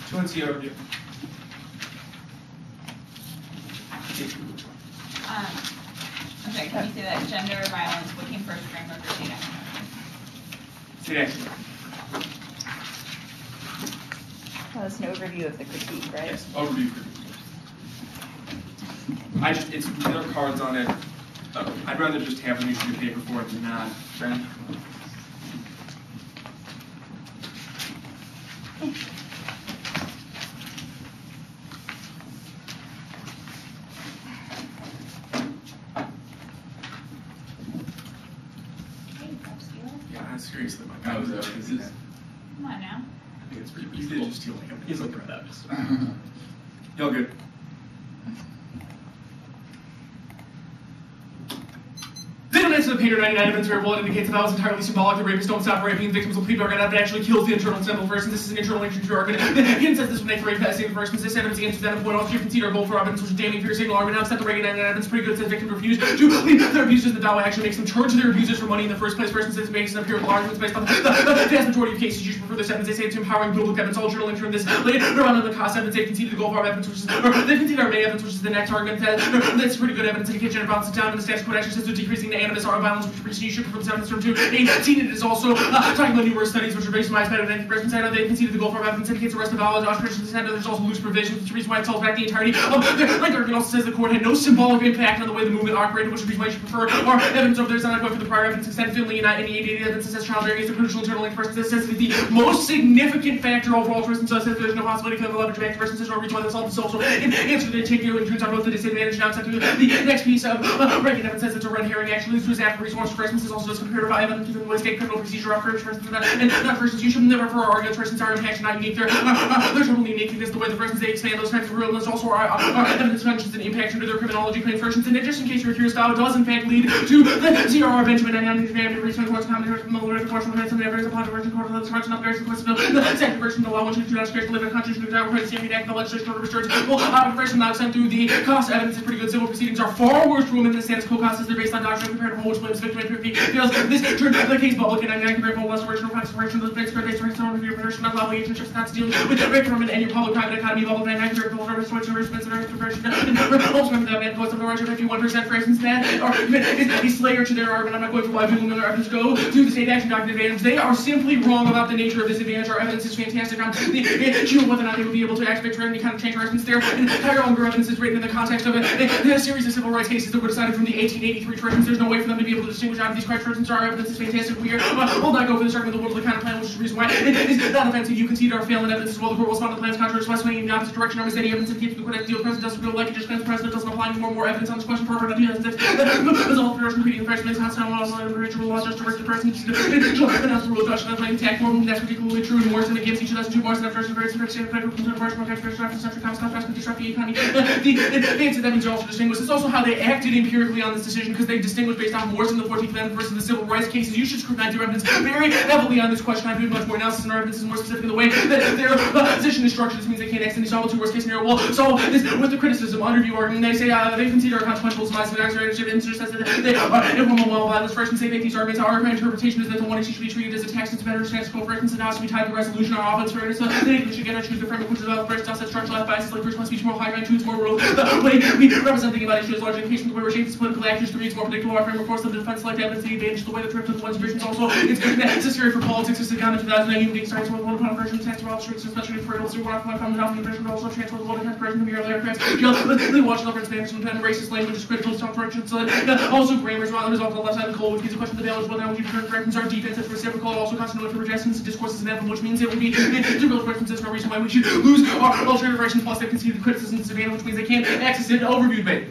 200 overview. Okay, can you say that gender, violence, what came first, framework, or state action? State action. That's an overview of the critique, right? Yes, overview critique. It's there are cards on it. I'd rather just have a new sheet of paper for it than not. Right? Yeah, seriously, my God. Come on now. I think it's pretty easy to just steal like him. He's looking at that. Y'all good? The evidence of the painter 99 evidence variable indicates that that was entirely symbolic. The rapists don't stop raping. Victims will plead argument that actually kills the internal symbol first, and this is an internal link to argument. Again, says this when they rape passing the first, and this evidence against that point off. You can see our goal for evidence, which is damning for your signal argument. Now, except the Reagan evidence pretty good. Says victims refuse to leave their abusers. The Dawa actually makes them turn to their abusers for money in the first place. First, says makes them appear with arguments based on the vast majority of cases. You should prefer this evidence. They say it's empowering biblical evidence. All journal link from this later on in the cost evidence. They conceded the goal for evidence, which is they conceded our main evidence, which is the next argument. That's pretty good evidence. Indicate gender balance down, and the status quo actually says they're decreasing the animus or violence. You should prefer the evidence from 218. It is also talking about numerous studies which are based on my better than the side. They conceded the goal for evidence indicates the rest of knowledge. Christians and there's also loose provisions, which is the reason why it tells back the entirety of their argument. Also says the court had no symbolic impact on the way the movement operated, which is the reason why you should prefer our evidence over there. It's not going for the prior evidence extended Finley, not any evidence that says child bearing is a crucial internal link person. This says that the most significant factor overall for instance says there's no possibility for the leverage back person says no reason why this all the social answer to take you and turns on both the disadvantage now except the next piece of Reagan evidence says it's a red herring actually this was after resource for instance is also just compared to evidence given the state criminal procedure of first and not persons you should never for our arguments persons are impact not unique they're totally unique because the way the persons they expand those types of real and also our evidence mentions an impact into their criminology claim persons and just in case you're curious how it does in fact lead to the CRR Benjamin and family research courts common the portion of some evidence upon the version court of the function of various requests the second version of the law which is to not scratch the living constitution of the government the act the legislation order research well version now sent through the cost evidence is pretty good civil proceedings are far worse for women than the status quo costs as they're based on doctrine compared to which blames victim and feels this turned the case public and I'm compared to less original facts of those based on your position of obligation just not to deal with the government and your public private economy public and accurate full service which are expensive and conversion also remember that man goes up the right of 51% for instance that or is a slayer to their argument. I'm not going to why people in their evidence go to the state action doctrine advantage. They are simply wrong about the nature of this advantage. Our evidence is fantastic on the issue of whether or not they would be able to activate any kind of change arguments there. And entire longer evidence is written in the context of a series of civil rights cases that were decided from the 1883 traditions. There's no way for them to be able to distinguish out of these traditions. Our evidence is fantastic. We will not go for this argument. The world of the kind of plan, which is the reason why it is not offensive. You concede our failing evidence as well. The court will respond to the plan's contrary west swinging in the opposite direction. Our steady evidence indicates the court deal. The president doesn't feel like it just the president doesn't apply any more evidence on this question. Further, not as all for competing the president is hostile laws and ritual laws just to the president. And as the rule of Dutch and attack form, that's particularly true in wars and against each other. Two wars and after the very same federal commercial construction after century comes to disrupt the economy. The answer that means are also distinguished. It's also how they acted empirically on this decision because they distinguished based on wars in the 14th Amendment versus the civil rights cases. You should scrutinize your evidence very heavily on this question. I'm doing much more analysis and our evidence is more specific in the way that their position is structured. This means they can't accidentally solve a two worst case scenario. Well, solve this with the criticism under view argument. They say they consider consequential demise of the answer and says that they are informal well violence first and say that these arguments our interpretation is that the one issue should be treated as a text. It's better status quo for instance and has to be tied to resolution or offense for instance. They should get to choose the framework which is about first set structural biases like first speech more high ground, choose more rules. The way we represent thinking about issues large education, the way we're shaping political actors to read more predictable our framework force of the defense select evidence the advantage the way the trip of the one's visions also it's necessary for politics is to come in 2009 even being started with one upon version transfer all streets especially for adults who want to come down from the version but also transfer the world against version of your aircraft they watch the French Spanish and racist language is critical to direction so also grammar is wrong result on the left side of the goal which gives a question of the balance whether or not you turn corrections are defensive reciprocal also constant for rejections discourses inevitable which means it will be integral questions there's no reason why we should lose our alternative direction plus they concede the criticism disadvantage which means they can't access it overview debate.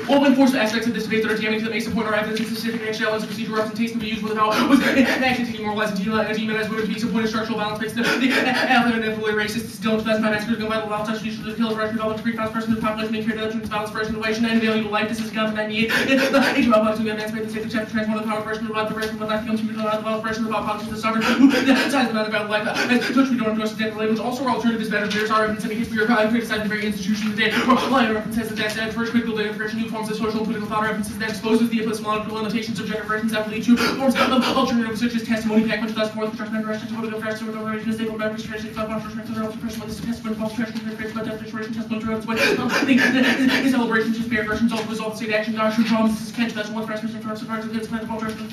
All enforcement aspects of this debate that are damning to the base of point or evidence and specific actual as a procedure representation to be used without was actually taking moralized and demonized women to be some point of structural violence based on the element and fully racist still to that's by massacres going by the violence constitution to the kill of record development free class person in the population make care to the violence first innovation and invaluable life this is government 98 the age of about to advance the state of chapter transform the power person about the version of life become to the developed version about politics the sovereign the size of about life as which we don't address the which also alternative is better there's our evidence indicates we are criticizing the very institution of the day for lying reference says that that's first critical data information new forms of social and political thought or evidences that exposes the epistemological limitations of gender versions that will lead to forms of alternatives such as testimony, back much thus forth, construction, direction, political facts, or relation, disabled members, tradition, self-conscious, or personal testimony, false tradition, by definition, testimony, throughout its way. The celebrations of spare versions also result in state action, true promises, attention, that's one freshman, and first, parts of this kind of culture, reversing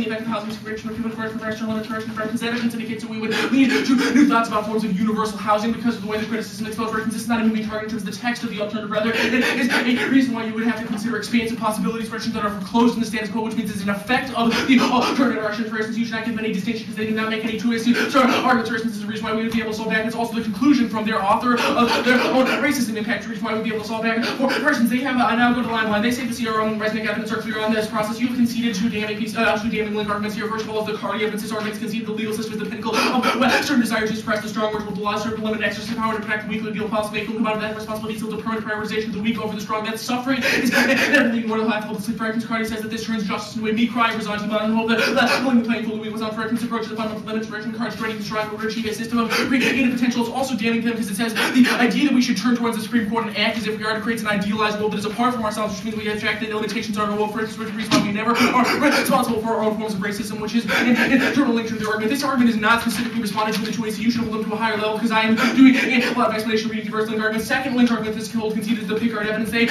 the effect of housing segregation, human first, professional, and interaction, versions, evidence indicates that we would lead to new thoughts about forms of universal housing because of the way the criticism exposed versions. This is not a moving target in terms of the text of the alternative, rather, it is a reason why you would have to consider expansive possibilities, versions that are foreclosed in the status quo, which means it's an effect of the alternative directions. For instance, you should not give any distinction because they do not make any two arguments. For instance, is the reason why we would be able to solve back. It's also the conclusion from their author of their own racism impact, the reason why we'd be able to solve back. For persons, they have, I now go to line 1, they say the CRO and Resnick evidence are clear on this process. You've conceded two damning link arguments here. First of all, the Cardi evidence, this argument conceded the legal system is the pinnacle of Western desire to suppress the strong, which will the law serve to limit exercise power to protect the weak, legal policy, making come out of that responsibility till the permanent prioritization of the weak over the strong. That suffering is evidently more than half of the sleep. Cardi says that this turns justice into a me cry, resigns to and hope that pulling the playing field, the weak was on Franklin's approach to the fundamental limits. Cardi threatening the strong will achieve a system of creative potential. It's also damning them because it says the idea that we should turn towards the Supreme Court and act as if we are to create an idealized world that is apart from ourselves, which means we have fact that limitations are no world. For instance, which reason why we never are responsible for our own forms of racism, which is an internal link to the argument. This argument is not specifically responded to in the choice. You should have looked to a higher level because I am doing a lot of explanation reading the first link argument. Second link argument, this hold conceded the Pickard evidence. They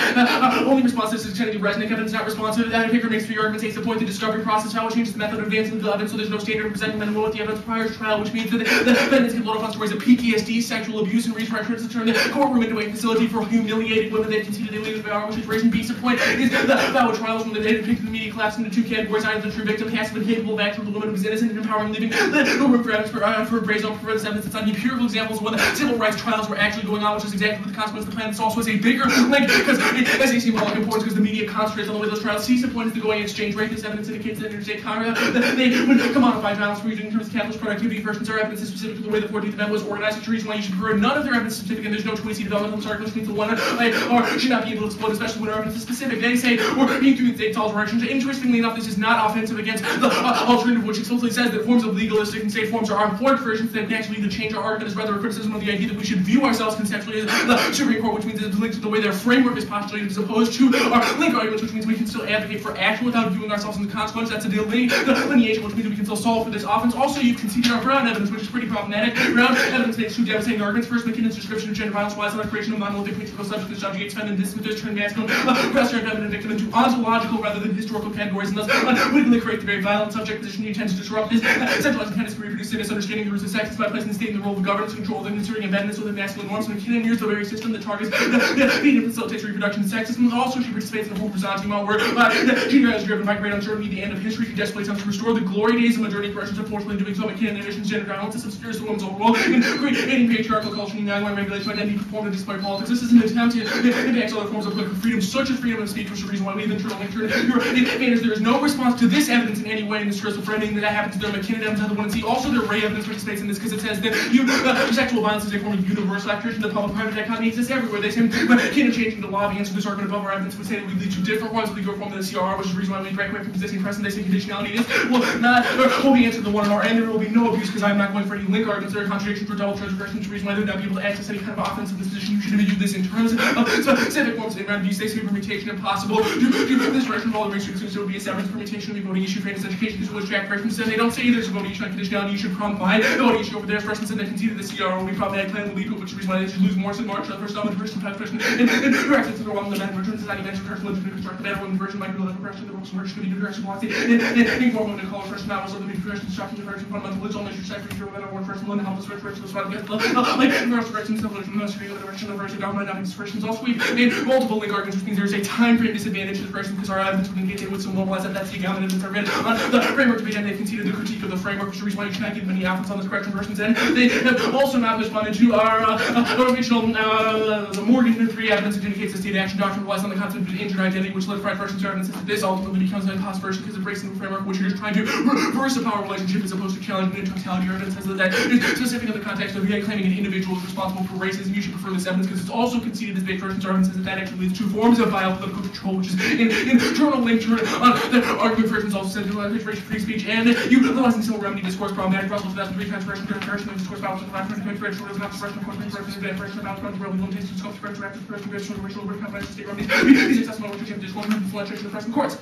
only response to this is extending the Resnick evidence, not responsive. Pickard makes three arguments. Takes the point the discovery process, how it changes the method of advancing the evidence, so there's no standard of presenting men and women with the evidence prior to trial, which means that the defendants can load up on stories of PTSD, sexual abuse, and repression to turn the courtroom into a facility for humiliated women they conceded they leave power, which is raising B's point is the valid trials when the data picked the media collapsed into two categories. Either the true victim has been capable of acting with the woman who is innocent and empowering, leaving no room for evidence for praise on for this evidence. It's on the empirical examples when the civil rights trials were actually going on, which is exactly what the consequence of the plan. This also is a bigger link because as they seem all important because the media concentrates on the way those trials cease. The point is the going exchange rate. This evidence indicates that interstate Congress that they would commodify violence for region in terms of capitalist productivity versions. Our evidence is specific to the way the 14th Amendment was organized, which is the reason why you should prefer none of their evidence is specific and there's no tweezy development of which means the one or should not be able to explode, especially when our evidence is specific. They say we're being through states all directions. Interestingly enough, this is not offensive against the alternative, which explicitly says that forms of legalistic and state forms are employed versions that actually the change our argument is rather a criticism of the idea that we should view ourselves conceptually as the Supreme Court, which means it's linked to the way their framework is postulated as opposed to our link arguments, which means we can still advocate for action without viewing ourselves as the consequence. That's a delineation, which means we can still solve for this offense. Also, you've conceded our Brown evidence, which is pretty problematic. Brown evidence makes two devastating arguments. First, McKinnon's description of gender violence relies on the creation of monolithic physical subjects that subjugates feminine dismissed turn masculine, question feminine victim into ontological rather than historical categories, and thus unwittingly create the very violent subject position you tend to disrupt. This centralized tendency to reproduce misunderstanding the roots of sex by placing the state in the role of governance, control, and inserting amendments within masculine norms. McKinnon used the very system that targets being and facilitates reproduction and sexism. Also, she participates in the whole Byzantine where gender is driven by great uncertainty, the end of history. She desperately attempts to restore the glory days of modernity corrections. Unfortunately, doing so, McKinnon envisions gender violence as obscures the woman's own role in creating patriarchal culture and young regulation identity performed and display politics. This is an attempt to advance other forms of political freedom, such as freedom of speech, which is the reason why we have internal link to it. There is no response to this evidence in any way in the stress of anything that happens to their McKinnon evidence. The one see also their Ray evidence participates in this because it says that sexual violence is a form of universal activity. The public-private dichotomy exists everywhere. They say McKinnon changing the law of answer to this argument above our evidence would say that we lead to different forms of legal reform than the CRR, which is the reason why we break away from existing precedent. They say conditionality is will be answered the one and R, and there will be no abuse because I'm not going for any link arguments that are contradictions for double transgression, which is the reason why they would not be able to access any kind of offensive position. You should view this in terms of specific forms of abuse. They say permutation impossible. This direction of all the research there would be a severance permutation of the voting issue, fairness, education, this will track corrections. They don't say there's a voting issue on conditionality. You should comply. The voting issue over there, person said they conceded the CRR will be problematic plan will lead to it, which is the reason why they should lose more and more. The first element, person, type person, and directed to the wrong the man returns design events, person, living to construct the better women version, micro level correction, the works merge to be direction policy, and inform women to call first novels of the big correction, instruction, diversion, fundamental religion, measure, sex, for better one person, one helpless correction, the spot against like first correction, civilization, ministry, the direction, the version, dogma, not expressions. Also, we've made multiple link arguments, which means there's a time frame disadvantage to the person because our evidence would indicate they would still mobilize that. That's the again evidence are read on the framework to be done. They've conceded the critique of the framework, which is the reason why you should not give them any offense on this correction person's end. They have also not responded to our original the Morgan 3 evidence that indicates the state action doctrine relies on the concept of injured identity, which solidified person's evidence that this ultimately becomes an impossible version because it breaks the framework, which you're just trying to reverse the power relationship as opposed to challenging the totality. Your evidence says that is specific in the context of claiming an individual is responsible for racism. You should prefer this evidence because it's also conceded as big person's evidence says that actually leads to forms of biopolitical control, which is internal link to the argument persons also said racial free speech and utilizing civil remedy discourse problematic. Russell 2003 transgression discourse balance of the last 2020 racial is not suppression of question about and limitations of scope to retroactive prohibition, original word compromise, state remedies, these accessible to judicial and influential to the present courts.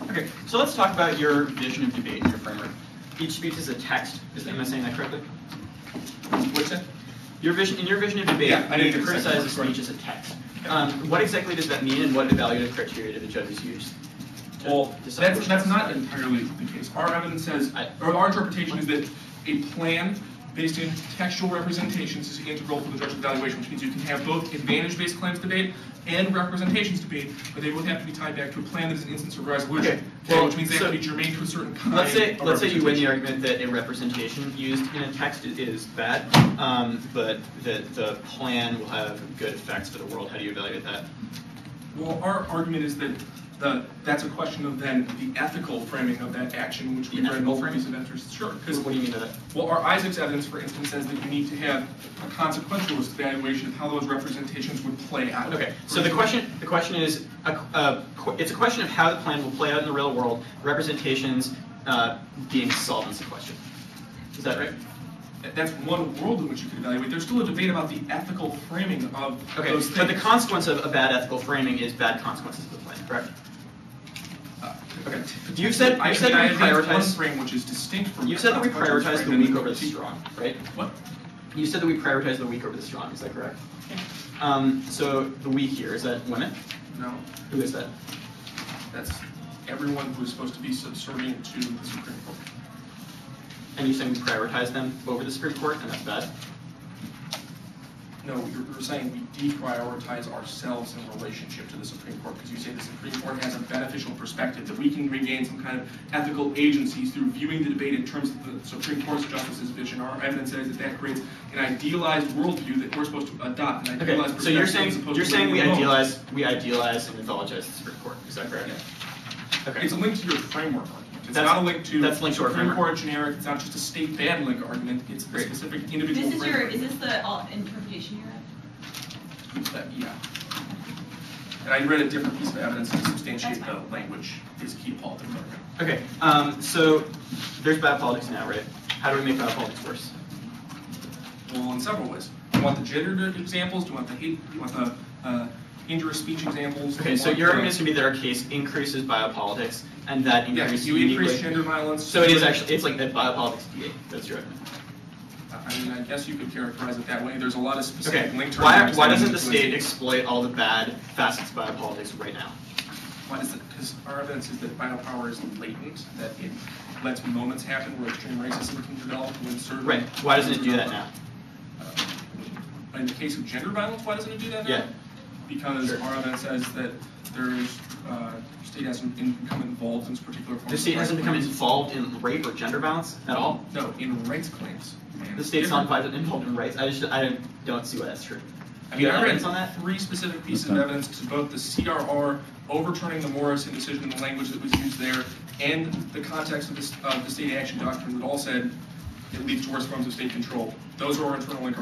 Okay, so let's talk about your vision of debate in your framework. Each speech is a text. Am I saying that correctly? What's that? In your vision of debate, Yeah, I didn't you get the second criticize a part. speech as a text. What exactly does that mean, and what evaluative criteria do the judges use? Well, decide which that's one's not right? entirely the case. Our evidence says, or our interpretation is that a plan based in textual representations is integral to the judge's evaluation, which means you can have both advantage-based claims debate and representations debate, but they both have to be tied back to a plan that is an instance of resolution. Okay, well, which means they so have to be germane to a certain kind Let's say of you win the representation. argument that a representation used in a text is bad, but that the plan will have good effects for the world. How do you evaluate that? Well, our argument is that that's a question of then the ethical framing of that action, which we The read ethical multiple framing? pieces of answers. Sure, because What do you mean by that? well, our Isaac's evidence, for instance, says that you need to have a consequentialist evaluation of how those representations would play out. Okay, so the question is, it's a question of how the plan will play out in the real world. Representations being solvents the question. Is that right? That's one world in which you could evaluate. There's still a debate about the ethical framing of Okay, those things. but the consequence of a bad ethical framing is bad consequences of the plan, correct? Okay. You said I we advance one prioritize. frame which is distinct from You said that we consequentialist prioritize the frame weak and over the critique. strong, right? What? You said that we prioritize the weak over the strong. Is that correct? So the weak here, is that women? No, Who is that? that's everyone who is supposed to be subservient to the Supreme Court. And you're saying we prioritize them over the Supreme Court, and that's bad? No, you're saying we deprioritize ourselves in relationship to the Supreme Court because you say the Supreme Court has a beneficial perspective, that we can regain some kind of ethical agency through viewing the debate in terms of the Supreme Court's justices' vision. Our evidence says that that creates an idealized worldview that we're supposed to adopt. An Okay, idealized so you're perspective as saying opposed you're to saying we living alone. idealize and mythologize the Supreme Court. Is that correct? Okay. It's a link to your framework argument. It's That's- not a link to that's linked to our Supreme framework. Court generic. It's not just a state bad link argument. It's a Great. specific individual This is framework. is this the interpretation you're at? Yeah. And I read a different piece of evidence to substantiate the language is key politics argument. Okay. So there's bad politics now, right? How do we make bad politics worse? Well, in several ways. Do you want the gender examples? Do you want the hate? Do you want the injurious speech examples? Do Okay, you so want your the- argument is going to be that our case increases biopolitics, and that Yeah, increases you increase uniquely- gender violence. So it is actually, it's like that biopolitics D8. That's your argument. I mean, I guess you could characterize it that way. There's a lot of Okay. specific link terms. Why doesn't the to state it. exploit all the bad facets of biopolitics right now? Why is it? Because our evidence is that biopower is latent, that it lets moments happen where extreme racism can develop when certain... Right. Why doesn't it do that now? In the case of gender violence, why doesn't it do that now? Yeah. Because Sure. our evidence says that there's, state hasn't become involved in this particular form The of state hasn't become claims. involved in rape or gender violence at all? No, in rights claims. The state's not involved in rights? I don't see why that's true. I mean, You have I read evidence on that? three specific pieces of evidence to both the CRR overturning the Morrison decision, the language that was used there, and the context of the state action doctrine that all said it leads to worse forms of state control. Those are our internal link